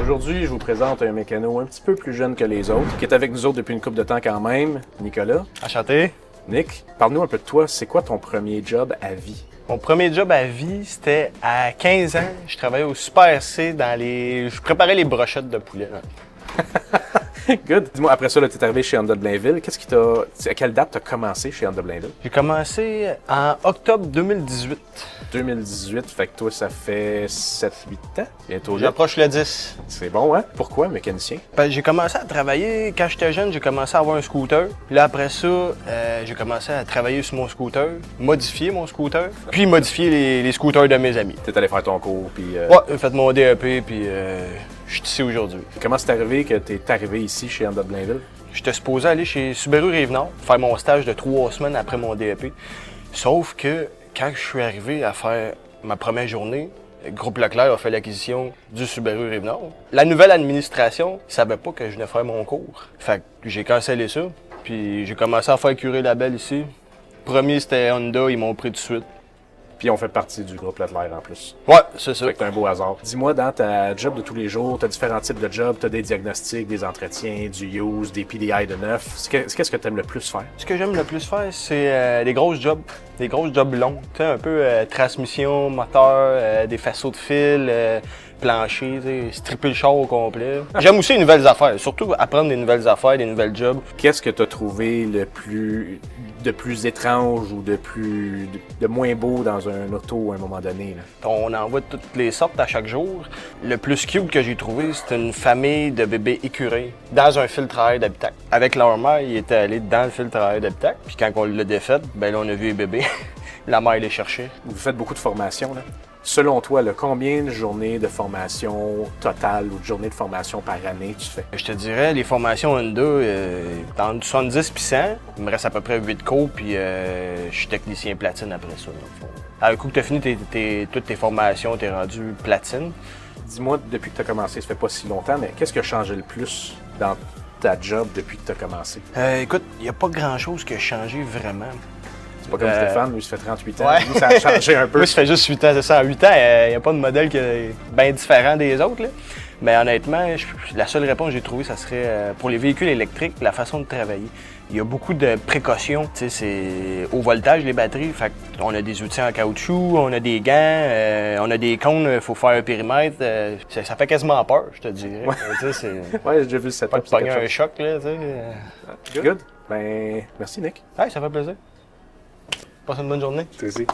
Aujourd'hui, je vous présente un mécano un petit peu plus jeune que les autres, qui est avec nous autres depuis une couple de temps quand même, Nicolas. Enchanté. Nick, parle-nous un peu de toi. C'est quoi ton premier job à vie? Mon premier job à vie, c'était à 15 ans. Je travaillais au Super C dans les... Je préparais les brochettes de poulet. Là. Good. Dis-moi, après ça, tu es arrivé chez Honda de Blainville. Qu'est-ce qui t'a... À quelle date tu as commencé chez Honda de Blainville? J'ai commencé en octobre 2018. 2018, fait que toi, ça fait 7-8 ans, bientôt. J'approche le 10. C'est bon, hein? Pourquoi, mécanicien? J'ai commencé à travailler, quand j'étais jeune, j'ai commencé à avoir un scooter. Puis là, après ça, j'ai commencé à travailler sur mon scooter, modifier mon scooter, puis modifier les scooters de mes amis. T'es allé faire ton cours, puis... Ouais, j'ai fait mon DEP, puis je suis ici aujourd'hui. Comment c'est arrivé que t'es arrivé ici chez Honda de Blainville? J'étais supposé aller chez Subaru Rive-Nord, faire mon stage de 3 semaines après mon DEP. Sauf que quand je suis arrivé à faire ma première journée, le groupe Leclerc a fait l'acquisition du Subaru Rive-Nord. La nouvelle administration ne savait pas que je venais faire mon cours. Fait que j'ai cancellé ça, puis j'ai commencé à faire curer la belle ici. Premier, c'était Honda, ils m'ont pris tout de suite. Puis on fait partie du groupe Leclerc en plus. Ouais, c'est ça. Fait que t'as un beau hasard. Dis-moi, dans ta job de tous les jours, t'as différents types de jobs, t'as des diagnostics, des entretiens, du use, des PDI de neuf. Qu'est-ce que t'aimes le plus faire? Ce que j'aime le plus faire, c'est des grosses jobs. Des grosses jobs longs. Tu sais, un peu transmission, moteur, des faisceaux de fil, plancher, stripper le char au complet. J'aime aussi les nouvelles affaires, surtout apprendre des nouvelles affaires, des nouvelles jobs. Qu'est-ce que t'as trouvé de plus étrange ou de moins beau dans un auto à un moment donné? Là? On en voit de toutes les sortes à chaque jour. Le plus cute que j'ai trouvé, c'est une famille de bébés écureuils dans un filtre à air d'habitacle. Avec leur mère, ils étaient allés dans le filtre à air d'habitacle. Puis quand on l'a défait, ben là, on a vu les bébés. La mère les cherchait. Vous faites beaucoup de formations, là. Selon toi, là, combien de journées de formation totale ou de journées de formation par année tu fais? Je te dirais, les formations Honda, entre 70 et 100, il me reste à peu près 8 cours, puis je suis technicien platine après ça. À un coup que tu as fini toutes tes formations, tu es rendu platine. Dis-moi, depuis que tu as commencé, ça fait pas si longtemps, mais qu'est-ce qui a changé le plus dans ta job depuis que tu as commencé? Écoute, il n'y a pas grand-chose qui a changé vraiment. C'est pas comme Stéphane, lui, ça fait 38 ans. Ouais. Lui, ça a changé un peu. Moi, ça fait juste 8 ans. C'est ça, en 8 ans, il n'y a pas de modèle qui est bien différent des autres. Là. Mais honnêtement, la seule réponse que j'ai trouvée, ça serait pour les véhicules électriques, la façon de travailler. Il y a beaucoup de précautions. C'est au voltage, les batteries. Fait on a des outils en caoutchouc, on a des gants, on a des cônes, il faut faire un périmètre. Ça fait quasiment peur, je te dirais. Ouais, ouais j'ai déjà vu le setup. Pas de pogner un choc, là. Good. Ben, merci, Nick. Ouais, ça fait plaisir. Passe une bonne journée. Toi aussi.